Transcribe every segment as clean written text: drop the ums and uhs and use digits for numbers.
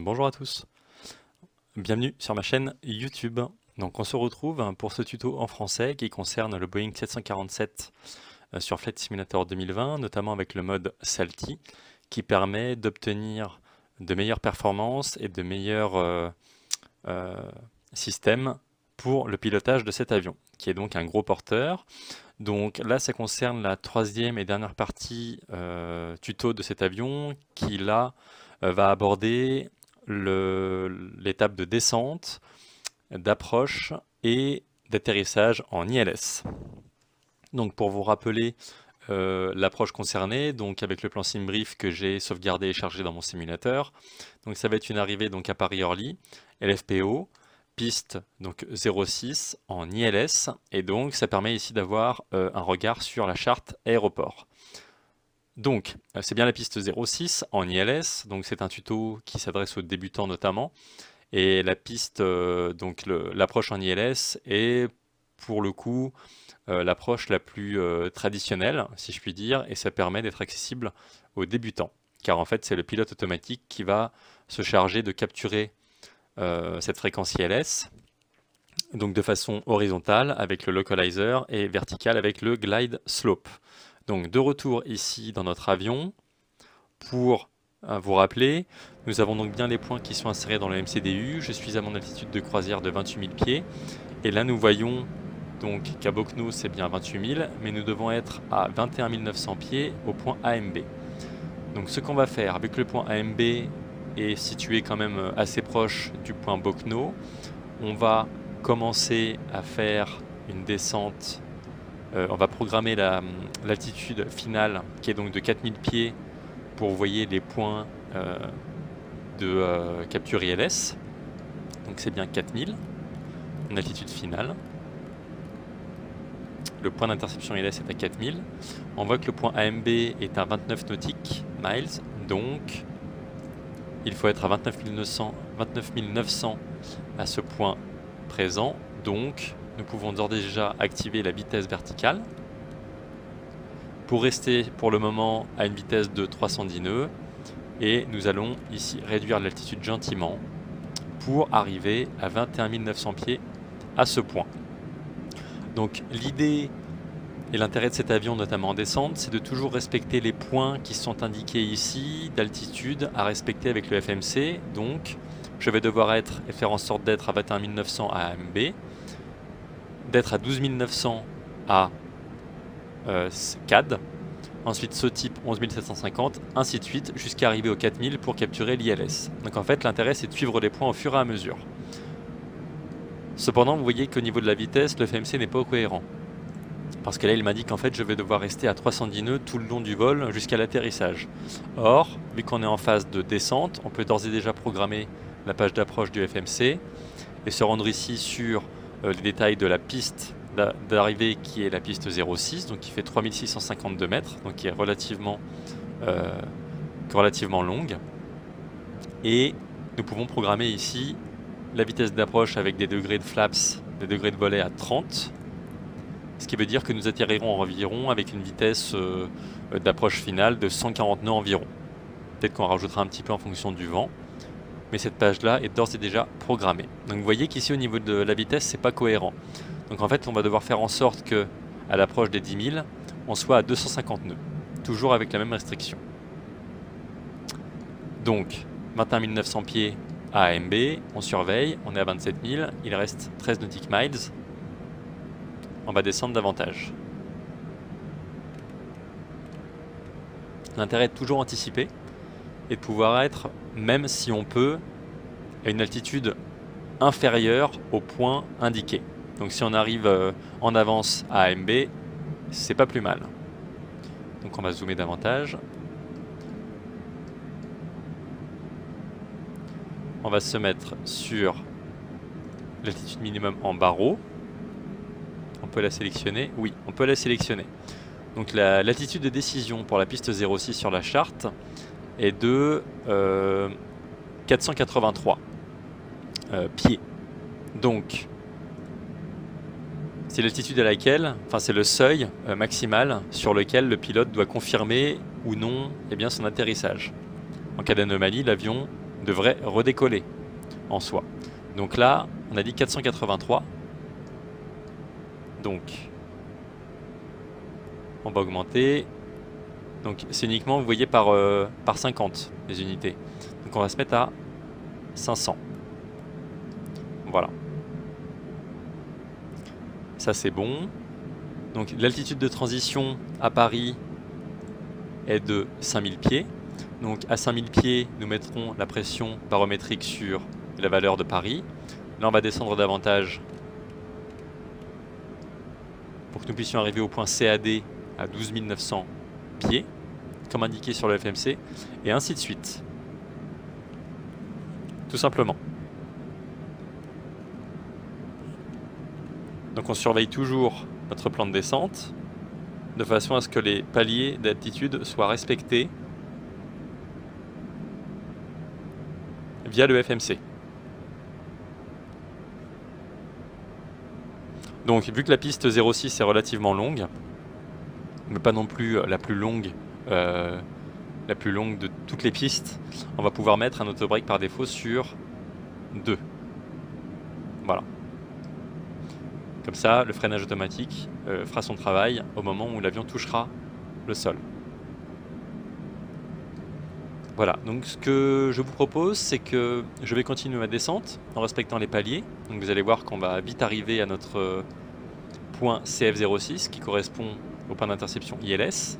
Bonjour à tous, bienvenue sur ma chaîne YouTube. Donc on se retrouve pour ce tuto en français qui concerne le Boeing 747 sur Flight Simulator 2020, notamment avec le mode SALTI qui permet d'obtenir de meilleures performances et de meilleurs systèmes pour le pilotage de cet avion, qui est donc un gros porteur. Donc là, ça concerne la troisième et dernière partie tuto de cet avion qui là va aborder l'étape de descente, d'approche et d'atterrissage en ILS. Donc pour vous rappeler l'approche concernée, donc avec le plan SimBrief que j'ai sauvegardé et chargé dans mon simulateur, donc ça va être une arrivée donc à Paris-Orly, LFPO, piste donc 06 en ILS, et donc ça permet ici d'avoir un regard sur la charte aéroport. Donc c'est bien la piste 06 en ILS, donc c'est un tuto qui s'adresse aux débutants notamment, et la piste, donc l'approche en ILS est pour le coup l'approche la plus traditionnelle, si je puis dire, et ça permet d'être accessible aux débutants, car en fait c'est le pilote automatique qui va se charger de capturer cette fréquence ILS, donc de façon horizontale avec le localizer et verticale avec le glide slope. Donc de retour ici dans notre avion, pour vous rappeler, nous avons donc bien les points qui sont insérés dans le MCDU, je suis à mon altitude de croisière de 28 000 pieds, et là nous voyons donc qu'à Bocno c'est bien 28 000, mais nous devons être à 21 900 pieds au point AMB. Donc ce qu'on va faire, vu que le point AMB est situé quand même assez proche du point Bocno, on va commencer à faire une descente, on va programmer l'altitude finale qui est donc de 4000 pieds pour vous voyez les points de capture ILS, donc c'est bien 4000, en altitude finale. Le point d'interception ILS est à 4000. On voit que le point AMB est à 29 nautiques miles, donc il faut être à 29 900 à ce point présent. Donc nous pouvons d'ores et déjà activer la vitesse verticale pour rester pour le moment à une vitesse de 310 nœuds. Et nous allons ici réduire l'altitude gentiment pour arriver à 21 900 pieds à ce point. Donc l'idée et l'intérêt de cet avion, notamment en descente, c'est de toujours respecter les points qui sont indiqués ici, d'altitude, à respecter avec le FMC. Donc je vais devoir être et faire en sorte d'être à 21 900 à AMB, d'être à 12 900 à CAD, ensuite SOTIP 11 750, ainsi de suite, jusqu'à arriver aux 4000 pour capturer l'ILS. Donc en fait l'intérêt c'est de suivre les points au fur et à mesure. Cependant, vous voyez qu'au niveau de la vitesse, le FMC n'est pas cohérent. Parce que là, il m'indique qu'en fait, je vais devoir rester à 310 nœuds tout le long du vol jusqu'à l'atterrissage. Or, vu qu'on est en phase de descente, on peut d'ores et déjà programmer la page d'approche du FMC et se rendre ici sur les détails de la piste d'arrivée qui est la piste 06, donc qui fait 3652 mètres, donc qui est relativement longue. Et nous pouvons programmer ici la vitesse d'approche avec des degrés de flaps, des degrés de volet à 30, ce qui veut dire que nous atterrirons environ avec une vitesse d'approche finale de 140 nœuds environ. Peut-être qu'on rajoutera un petit peu en fonction du vent, mais cette page-là est d'ores et déjà programmée. Donc vous voyez qu'ici au niveau de la vitesse, c'est pas cohérent. Donc en fait, on va devoir faire en sorte que, à l'approche des 10 000, on soit à 250 nœuds, toujours avec la même restriction. Donc 21 900 pieds à AMB, on surveille, on est à 27 000, il reste 13 nautiques miles, on va descendre davantage. L'intérêt est de toujours anticiper et de pouvoir être, même si on peut, à une altitude inférieure au point indiqué. Donc si on arrive en avance à AMB, c'est pas plus mal. Donc on va zoomer davantage. On va se mettre sur l'altitude minimum en barreau. On peut la sélectionner? Oui, on peut la sélectionner. Donc l'altitude de décision pour la piste 06 sur la charte est de 483 pieds. Donc c'est l'altitude à laquelle, enfin c'est le seuil maximal sur lequel le pilote doit confirmer ou non son atterrissage. En cas d'anomalie, l'avion devrait redécoller en soi. Donc là, on a dit 483. Donc, on va augmenter. Donc c'est uniquement, vous voyez, par 50 les unités. Donc on va se mettre à 500. Voilà. Ça c'est bon. Donc l'altitude de transition à Paris est de 5000 pieds. Donc à 5000 pieds, nous mettrons la pression barométrique sur la valeur de Paris. Là on va descendre davantage pour que nous puissions arriver au point CAD à 12 900 pieds, comme indiqué sur le FMC, et ainsi de suite. Tout simplement. Donc on surveille toujours notre plan de descente, de façon à ce que les paliers d'altitude soient respectés via le FMC. Donc vu que la piste 06 est relativement longue, mais pas non plus la plus longue de toutes les pistes, on va pouvoir mettre un autobrake par défaut sur 2. Voilà. Comme ça, le freinage automatique fera son travail au moment où l'avion touchera le sol. Voilà, donc ce que je vous propose, c'est que je vais continuer ma descente en respectant les paliers. Donc vous allez voir qu'on va vite arriver à notre point CF06 qui correspond au point d'interception ILS.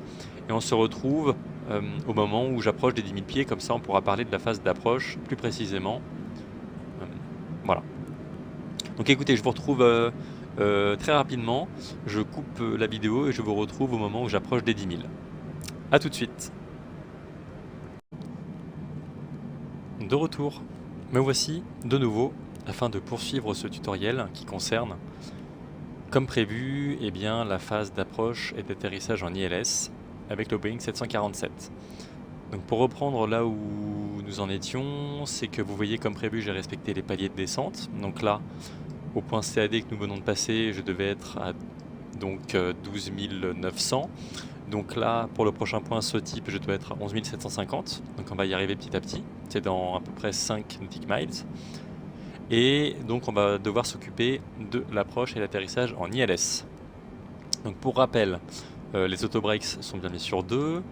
Et on se retrouve au moment où j'approche des 10 000 pieds, comme ça on pourra parler de la phase d'approche plus précisément. Voilà. Donc écoutez, je vous retrouve très rapidement. Je coupe la vidéo et je vous retrouve au moment où j'approche des 10 000. A tout de suite. De retour. Me voici de nouveau afin de poursuivre ce tutoriel qui concerne, comme prévu, la phase d'approche et d'atterrissage en ILS avec le Boeing 747. Donc pour reprendre là où nous en étions, c'est que vous voyez, comme prévu, j'ai respecté les paliers de descente. Donc là, au point CAD que nous venons de passer, je devais être à 12 900. Donc là, pour le prochain point, ce type, je dois être à 11 750. Donc on va y arriver petit à petit. C'est dans à peu près 5 nautiques miles. Et donc on va devoir s'occuper de l'approche et l'atterrissage en ILS. Donc pour rappel, les autobrakes sont bien mis sur 2.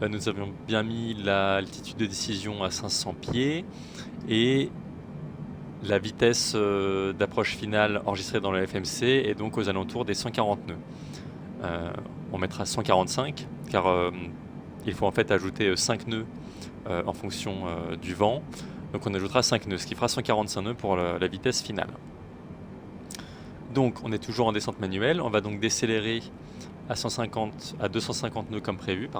Nous avions bien mis l'altitude de décision à 500 pieds. Et la vitesse d'approche finale enregistrée dans le FMC est donc aux alentours des 140 nœuds. On mettra 145 car il faut en fait ajouter 5 nœuds en fonction du vent. Donc on ajoutera 5 nœuds, ce qui fera 145 nœuds pour la vitesse finale. Donc on est toujours en descente manuelle, on va donc décélérer à 250 nœuds comme prévu,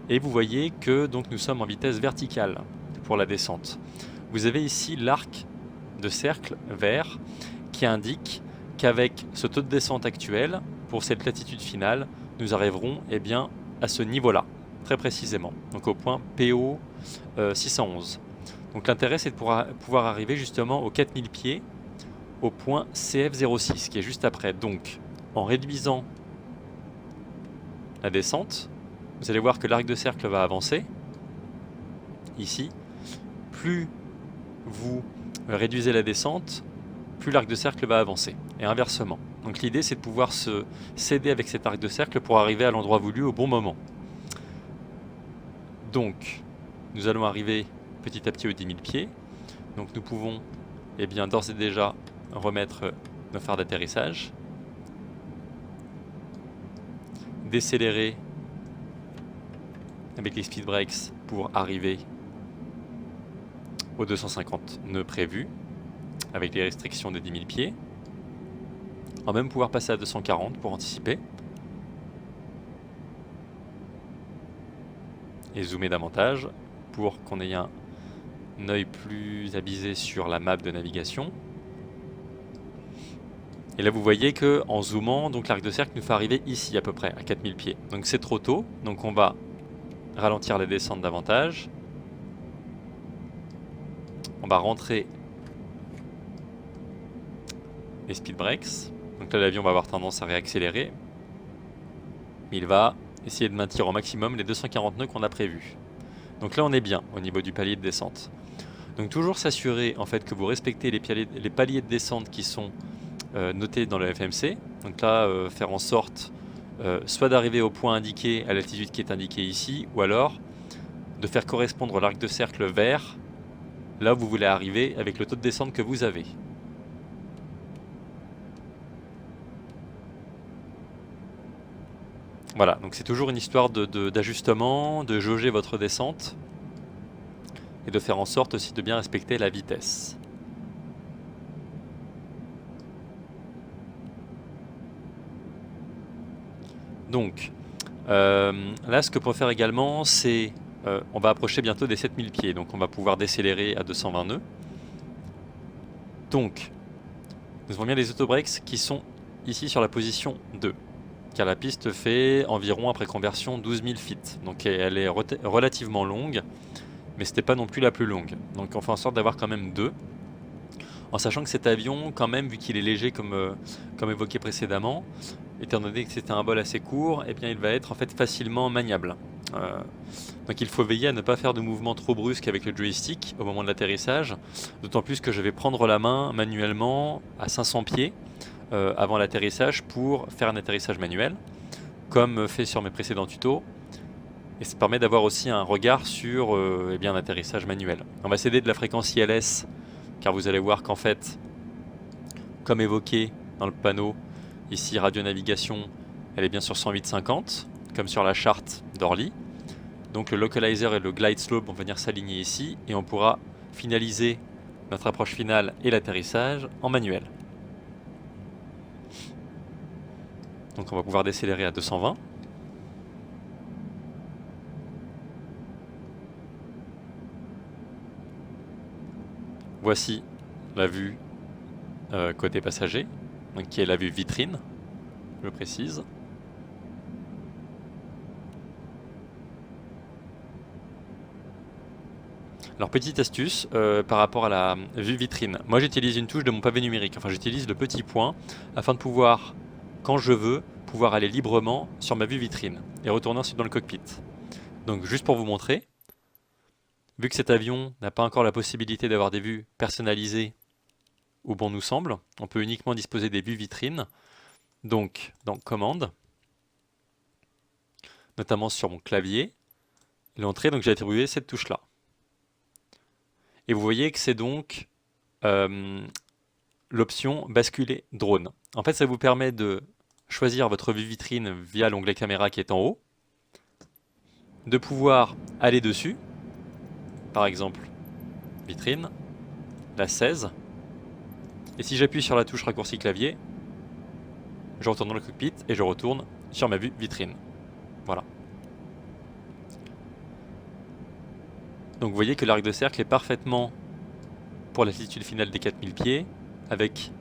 et vous voyez que donc nous sommes en vitesse verticale pour la descente. Vous avez ici l'arc de cercle vert qui indique qu'avec ce taux de descente actuel, pour cette latitude finale, nous arriverons à ce niveau-là, très précisément, donc au point PO 611. Donc l'intérêt, c'est de pouvoir arriver justement aux 4000 pieds, au point CF06, qui est juste après. Donc, en réduisant la descente, vous allez voir que l'arc de cercle va avancer, ici. Plus vous réduisez la descente, plus l'arc de cercle va avancer, et inversement. Donc l'idée, c'est de pouvoir se céder avec cet arc de cercle pour arriver à l'endroit voulu au bon moment. Donc, nous allons arriver petit à petit aux 10 000 pieds. Donc nous pouvons d'ores et déjà remettre nos phares d'atterrissage, décélérer avec les speed brakes pour arriver aux 250 nœuds prévus avec les restrictions des 10 000 pieds. On va même pouvoir passer à 240 pour anticiper et zoomer davantage pour qu'on ait un œil plus avisé sur la map de navigation. Et là vous voyez que en zoomant, donc l'arc de cercle nous fait arriver ici à peu près à 4000 pieds. Donc c'est trop tôt, donc on va ralentir la descente davantage. On va rentrer les speed brakes. Donc là l'avion va avoir tendance à réaccélérer. Mais il va essayer de maintenir au maximum les 240 nœuds qu'on a prévus. Donc là on est bien au niveau du palier de descente. Donc toujours s'assurer en fait que vous respectez les paliers de descente qui sont notés dans le FMC. Donc là, faire en sorte soit d'arriver au point indiqué à l'altitude qui est indiquée ici, ou alors de faire correspondre l'arc de cercle vers là où vous voulez arriver avec le taux de descente que vous avez. Voilà, donc c'est toujours une histoire d'ajustement, de jauger votre descente et de faire en sorte aussi de bien respecter la vitesse. Donc, là ce que pour faire également, c'est on va approcher bientôt des 7000 pieds, donc on va pouvoir décélérer à 220 nœuds. Donc, nous avons bien les autobrakes qui sont ici sur la position 2, car la piste fait environ, après conversion, 12 000 feet. Donc elle est relativement longue, mais c'était pas non plus la plus longue. Donc on fait en sorte d'avoir quand même 2, en sachant que cet avion, quand même, vu qu'il est léger comme évoqué précédemment, étant donné que c'était un vol assez court, eh bien il va être en fait facilement maniable. Donc il faut veiller à ne pas faire de mouvements trop brusques avec le joystick au moment de l'atterrissage, d'autant plus que je vais prendre la main manuellement à 500 pieds avant l'atterrissage pour faire un atterrissage manuel, comme fait sur mes précédents tutos. Et ça permet d'avoir aussi un regard sur eh bien, un atterrissage manuel. On va s'aider de la fréquence ILS, car vous allez voir qu'en fait, comme évoqué dans le panneau, ici radio navigation, elle est bien sur 108.50, comme sur la charte d'Orly. Donc le localizer et le glide slope vont venir s'aligner ici, et on pourra finaliser notre approche finale et l'atterrissage en manuel. Donc on va pouvoir décélérer à 220. Voici la vue côté passager, donc qui est la vue vitrine, je précise. Alors petite astuce par rapport à la vue vitrine. Moi j'utilise une touche de mon pavé numérique, enfin j'utilise le petit point afin de pouvoir, quand je veux, pouvoir aller librement sur ma vue vitrine et retourner ensuite dans le cockpit. Donc juste pour vous montrer, vu que cet avion n'a pas encore la possibilité d'avoir des vues personnalisées où bon nous semble, on peut uniquement disposer des vues vitrines. Donc dans commande, notamment sur mon clavier, l'entrée, donc j'ai attribué cette touche là. Et vous voyez que c'est donc l'option basculer drone. En fait, ça vous permet de choisir votre vue vitrine via l'onglet caméra qui est en haut, de pouvoir aller dessus, par exemple vitrine, la 16, et si j'appuie sur la touche raccourci clavier, je retourne dans le cockpit et je retourne sur ma vue vitrine. Voilà. Donc vous voyez que l'arc de cercle est parfaitement pour l'altitude finale des 4000 pieds, avec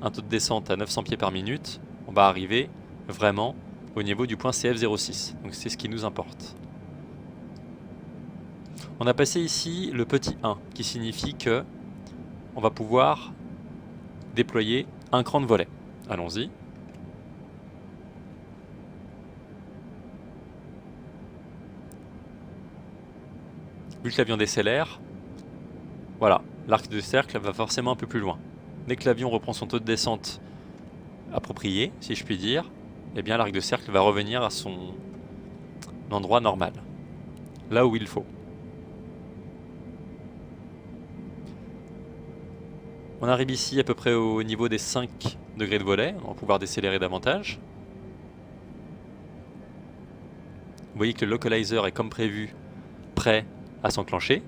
un taux de descente à 900 pieds par minute, on va arriver vraiment au niveau du point CF06. Donc c'est ce qui nous importe. On a passé ici le petit 1, qui signifie que on va pouvoir déployer un cran de volet. Allons-y. Vu que l'avion décélère, voilà, l'arc de cercle va forcément un peu plus loin. Dès que l'avion reprend son taux de descente approprié, si je puis dire, eh bien l'arc de cercle va revenir à son endroit normal, là où il faut. On arrive ici à peu près au niveau des 5 degrés de volet, on va pouvoir décélérer davantage. Vous voyez que le localizer est comme prévu, prêt à s'enclencher.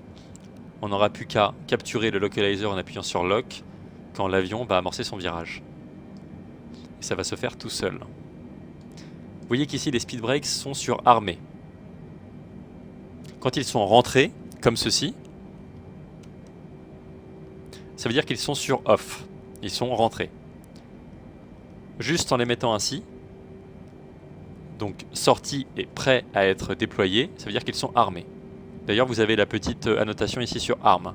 On n'aura plus qu'à capturer le localizer en appuyant sur lock quand l'avion va amorcer son virage. Et ça va se faire tout seul. Vous voyez qu'ici les speed brakes sont sur armé. Quand ils sont rentrés, comme ceci, ça veut dire qu'ils sont sur off. Ils sont rentrés. Juste en les mettant ainsi, donc sortis et prêts à être déployés, ça veut dire qu'ils sont armés. D'ailleurs, vous avez la petite annotation ici sur arme,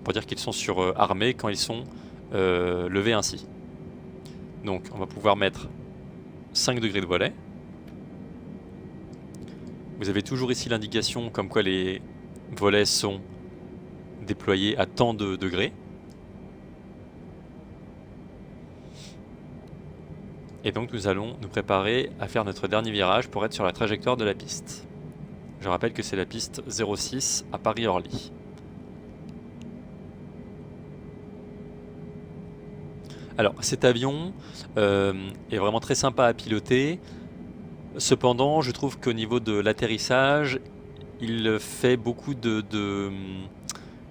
pour dire qu'ils sont sur armés quand ils sont levés ainsi. Donc, on va pouvoir mettre 5 degrés de volet. Vous avez toujours ici l'indication comme quoi les volets sont déployer à tant de degrés. Et donc nous allons nous préparer à faire notre dernier virage pour être sur la trajectoire de la piste. Je rappelle que c'est la piste 06 à Paris-Orly. Alors cet avion est vraiment très sympa à piloter. Cependant, je trouve qu'au niveau de l'atterrissage, il fait beaucoup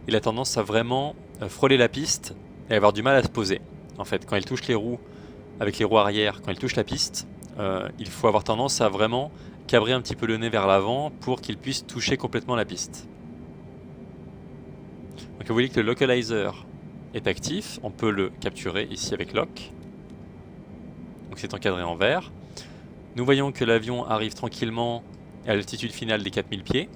il a tendance à vraiment frôler la piste et avoir du mal à se poser. En fait, quand il touche les roues, avec les roues arrière, quand il touche la piste, il faut avoir tendance à vraiment cabrer un petit peu le nez vers l'avant pour qu'il puisse toucher complètement la piste. Donc vous voyez que le localizer est actif, on peut le capturer ici avec lock. Donc c'est encadré en vert. Nous voyons que l'avion arrive tranquillement à l'altitude finale des 4000 pieds.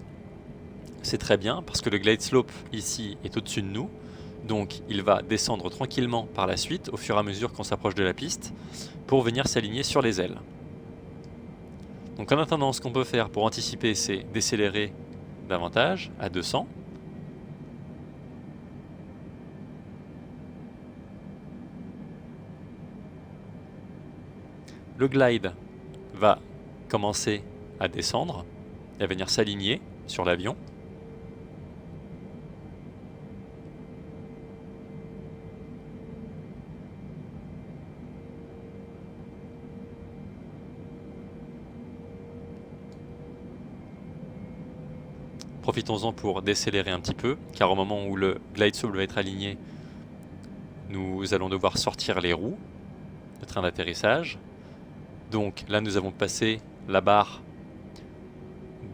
C'est très bien parce que le glide slope ici est au-dessus de nous. Donc il va descendre tranquillement par la suite au fur et à mesure qu'on s'approche de la piste pour venir s'aligner sur les ailes. Donc en attendant, ce qu'on peut faire pour anticiper, c'est décélérer davantage à 200. Le glide va commencer à descendre et à venir s'aligner sur l'avion. Profitons-en pour décélérer un petit peu, car au moment où le glide slope va être aligné, nous allons devoir sortir les roues de train d'atterrissage. Donc là, nous avons passé la barre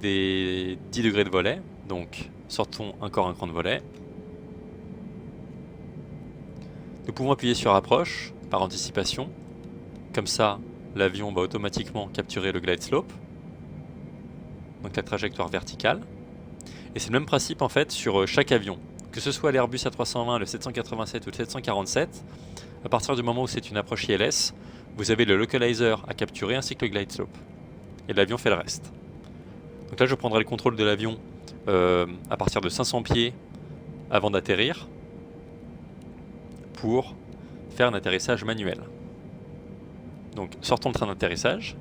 des 10 degrés de volet. Donc sortons encore un cran de volet. Nous pouvons appuyer sur approche par anticipation. Comme ça, l'avion va automatiquement capturer le glide slope, donc la trajectoire verticale. Et c'est le même principe en fait sur chaque avion. Que ce soit l'Airbus A320, le 787 ou le 747, à partir du moment où c'est une approche ILS, vous avez le localizer à capturer ainsi que le glide slope. Et l'avion fait le reste. Donc là, je prendrai le contrôle de l'avion à partir de 500 pieds avant d'atterrir pour faire un atterrissage manuel. Donc sortons le train d'atterrissage.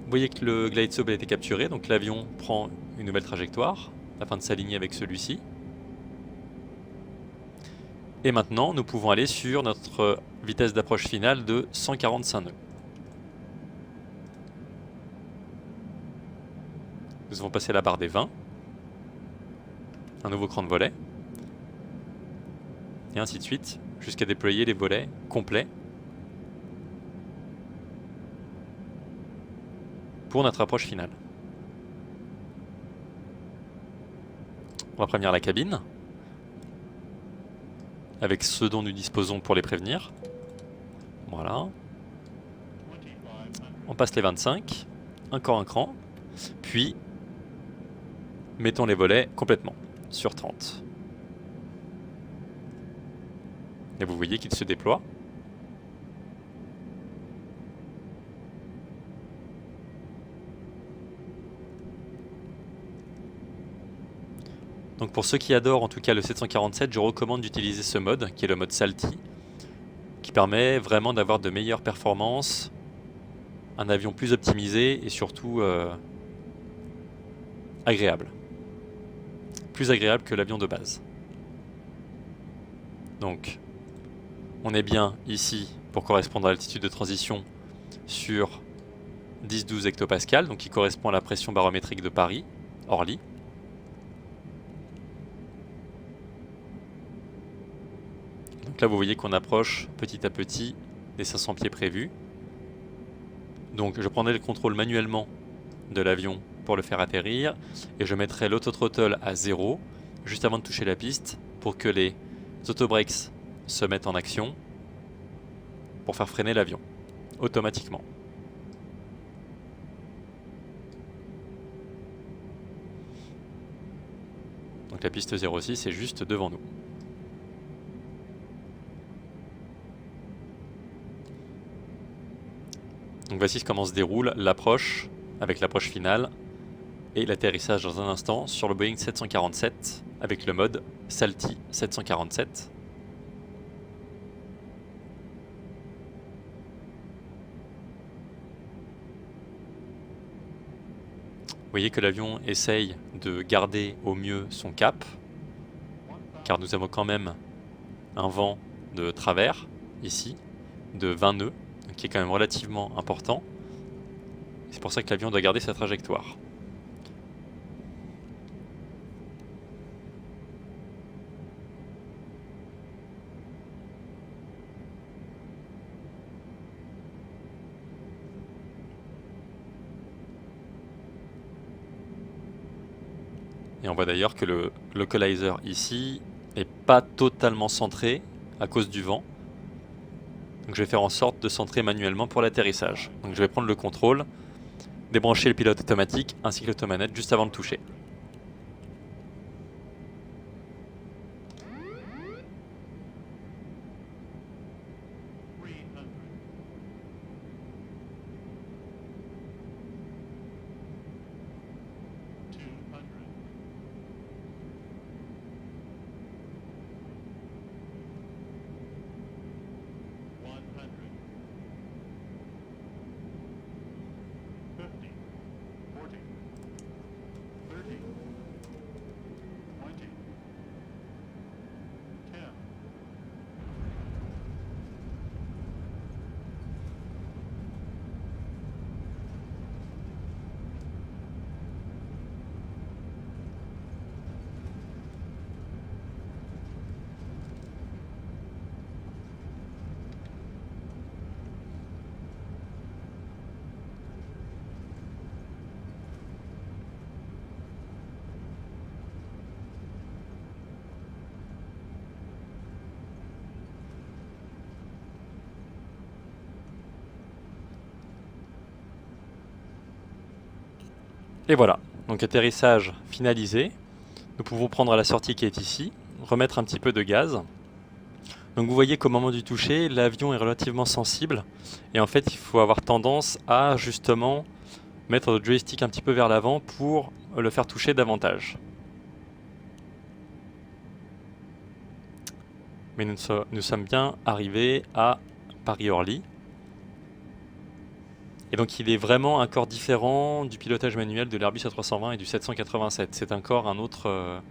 Vous voyez que le glide slope a été capturé, donc l'avion prend une nouvelle trajectoire afin de s'aligner avec celui-ci. Et maintenant, nous pouvons aller sur notre vitesse d'approche finale de 145 nœuds. Nous avons passé la barre des 20. Un nouveau cran de volet. Et ainsi de suite, jusqu'à déployer les volets complets pour notre approche finale. On va prévenir la cabine avec ce dont nous disposons pour les prévenir. Voilà. On passe les 25, encore un cran, puis mettons les volets complètement sur 30. Et vous voyez qu'il se déploie. Donc pour ceux qui adorent en tout cas le 747, je recommande d'utiliser ce mode, qui est le mode Salty, qui permet vraiment d'avoir de meilleures performances, un avion plus optimisé et surtout agréable. Plus agréable que l'avion de base. Donc on est bien ici pour correspondre à l'altitude de transition sur 10-12 hectopascales, donc qui correspond à la pression barométrique de Paris, Orly. Donc là vous voyez qu'on approche petit à petit des 500 pieds prévus. Donc je prendrai le contrôle manuellement de l'avion pour le faire atterrir et je mettrai l'autothrottle à 0 juste avant de toucher la piste pour que les autobrakes se mettent en action pour faire freiner l'avion automatiquement. Donc la piste 06 est juste devant nous. Donc voici comment se déroule l'approche avec l'approche finale et l'atterrissage dans un instant sur le Boeing 747 avec le mode SALTI 747. Vous voyez que l'avion essaye de garder au mieux son cap, car nous avons quand même un vent de travers, ici, de 20 nœuds, qui est quand même relativement important. C'est pour ça que l'avion doit garder sa trajectoire. Et on voit d'ailleurs que le localizer ici n'est pas totalement centré à cause du vent. Donc je vais faire en sorte de centrer manuellement pour l'atterrissage. Donc je vais prendre le contrôle, débrancher le pilote automatique ainsi que l'automanette juste avant de toucher. Et voilà, donc atterrissage finalisé. Nous pouvons prendre la sortie qui est ici, remettre un petit peu de gaz. Donc vous voyez qu'au moment du toucher, l'avion est relativement sensible. Et en fait, il faut avoir tendance à justement mettre le joystick un petit peu vers l'avant pour le faire toucher davantage. Mais nous sommes bien arrivés à Paris-Orly. Et donc il est vraiment un corps différent du pilotage manuel de l'Airbus A320 et du 787. C'est encore un autre...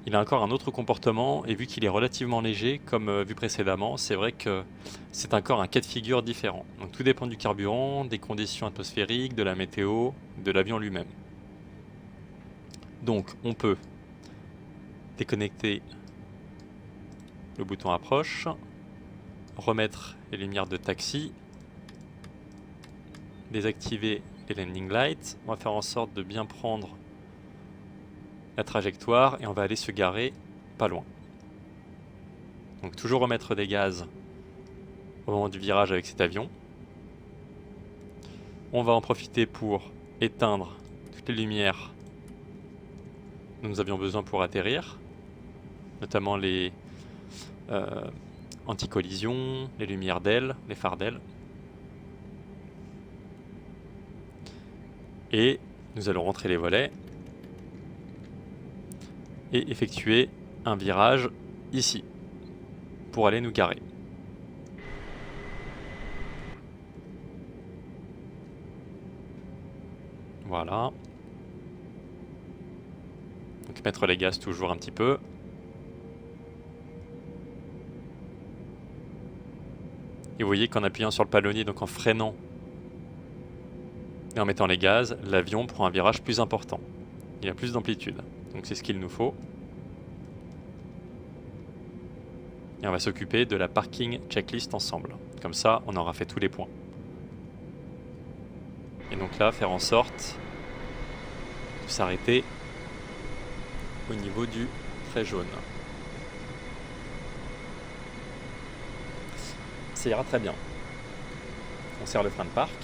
il a encore un autre comportement, et vu qu'il est relativement léger, comme vu précédemment, c'est vrai que c'est encore un cas de figure différent. Donc tout dépend du carburant, des conditions atmosphériques, de la météo, de l'avion lui-même. Donc on peut déconnecter le bouton approche, remettre les lumières de taxi, désactiver les landing lights. On va faire en sorte de bien prendre la trajectoire et on va aller se garer pas loin. Donc toujours remettre des gaz au moment du virage avec cet avion. On va en profiter pour éteindre toutes les lumières dont nous avions besoin pour atterrir, notamment les anti-collision, les lumières d'aile, les phares d'aile. Et nous allons rentrer les volets et effectuer un virage ici pour aller nous garer. Voilà. Donc mettre les gaz toujours un petit peu. Et vous voyez qu'en appuyant sur le palonnier, donc en freinant et en mettant les gaz, l'avion prend un virage plus important. Il a plus d'amplitude. Donc c'est ce qu'il nous faut. Et on va s'occuper de la parking checklist ensemble. Comme ça, on aura fait tous les points. Et donc là, faire en sorte de s'arrêter au niveau du trait jaune. Ça ira très bien. On serre le frein de parc.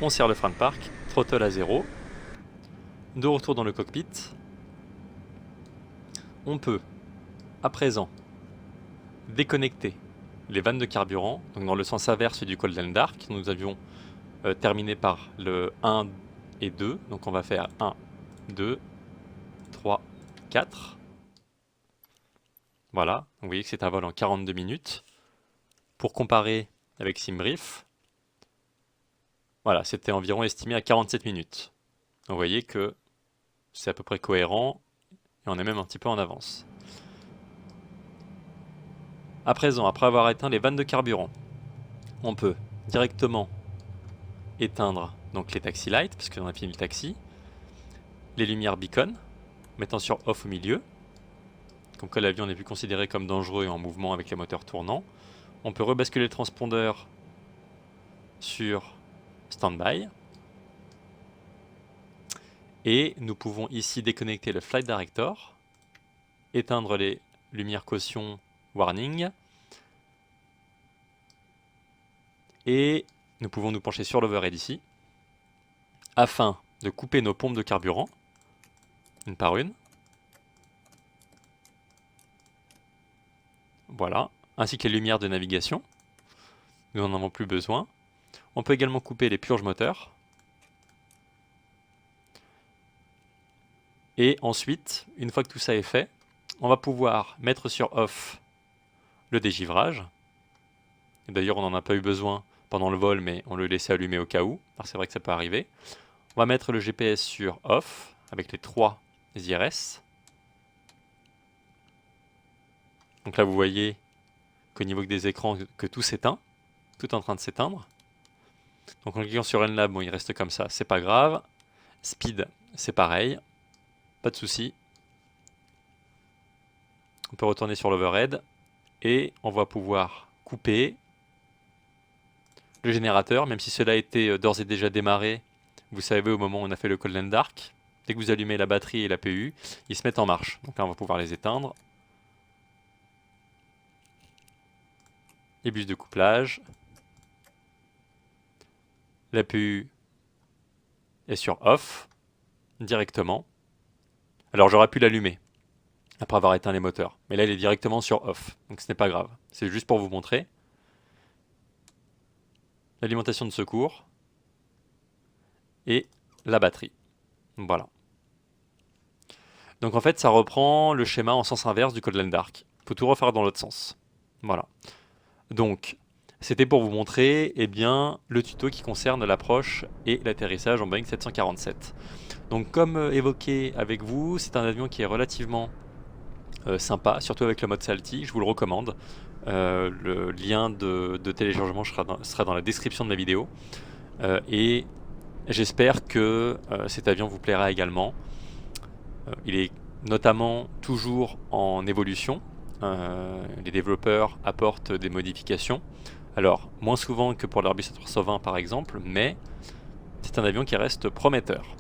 On serre le frein de parc. Throttle à 0. De retour dans le cockpit. On peut, à présent, déconnecter les vannes de carburant, donc dans le sens inverse du Cold and Dark. Nous avions terminer par le 1 et 2. Donc on va faire 1, 2, 3, 4. Voilà, donc vous voyez que c'est un vol en 42 minutes. Pour comparer avec SimBrief, voilà, c'était environ estimé à 47 minutes. Donc vous voyez que c'est à peu près cohérent et on est même un petit peu en avance. À présent, après avoir éteint les vannes de carburant, on peut directement éteindre donc les taxi lights, parce qu'on a fini le taxi, les lumières beacon, mettant sur off au milieu, comme quoi l'avion n'est plus considéré comme dangereux et en mouvement avec les moteurs tournants. On peut rebasculer le transpondeur sur standby. Et nous pouvons ici déconnecter le flight director, éteindre les lumières caution warning, et nous pouvons nous pencher sur l'overhead ici, afin de couper nos pompes de carburant, une par une. Voilà, ainsi que les lumières de navigation, nous n'en avons plus besoin. On peut également couper les purges moteurs. Et ensuite, une fois que tout ça est fait, on va pouvoir mettre sur off le dégivrage. D'ailleurs, on n'en a pas eu besoin pendant le vol, mais on le laissait allumer au cas où, parce que c'est vrai que ça peut arriver. On va mettre le GPS sur off, avec les 3 IRS. Donc là, vous voyez qu'au niveau des écrans, que tout s'éteint, tout est en train de s'éteindre. Donc en cliquant sur Nlab, bon, il reste comme ça, c'est pas grave. Speed, c'est pareil, pas de souci. On peut retourner sur l'overhead et on va pouvoir couper le générateur, même si cela a été d'ores et déjà démarré. Vous savez, au moment où on a fait le Cold and Dark, dès que vous allumez la batterie et la PU, ils se mettent en marche. Donc là, on va pouvoir les éteindre. Les bus de couplage. La PU est sur off, directement. Alors j'aurais pu l'allumer, après avoir éteint les moteurs. Mais là, il est directement sur off, donc ce n'est pas grave. C'est juste pour vous montrer. L'alimentation de secours. Et la batterie. Voilà. Donc en fait, ça reprend le schéma en sens inverse du Cold and Dark. Il faut tout refaire dans l'autre sens. Voilà. Donc, c'était pour vous montrer le tuto qui concerne l'approche et l'atterrissage en Boeing 747. Donc comme évoqué avec vous, c'est un avion qui est relativement sympa, surtout avec le mode Salty, je vous le recommande. Le lien de téléchargement sera dans la description de la vidéo. Et j'espère que cet avion vous plaira également. Il est notamment toujours en évolution. Les développeurs apportent des modifications. Alors, moins souvent que pour l'Airbus A320 par exemple, mais c'est un avion qui reste prometteur.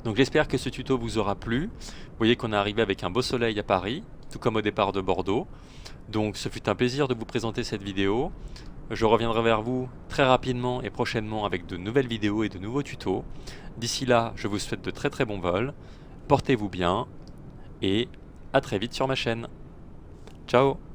Donc j'espère que ce tuto vous aura plu. Vous voyez qu'on est arrivé avec un beau soleil à Paris, tout comme au départ de Bordeaux. Donc ce fut un plaisir de vous présenter cette vidéo. Je reviendrai vers vous très rapidement et prochainement avec de nouvelles vidéos et de nouveaux tutos. D'ici là, je vous souhaite de très très bons vols. Portez-vous bien et à très vite sur ma chaîne. Ciao!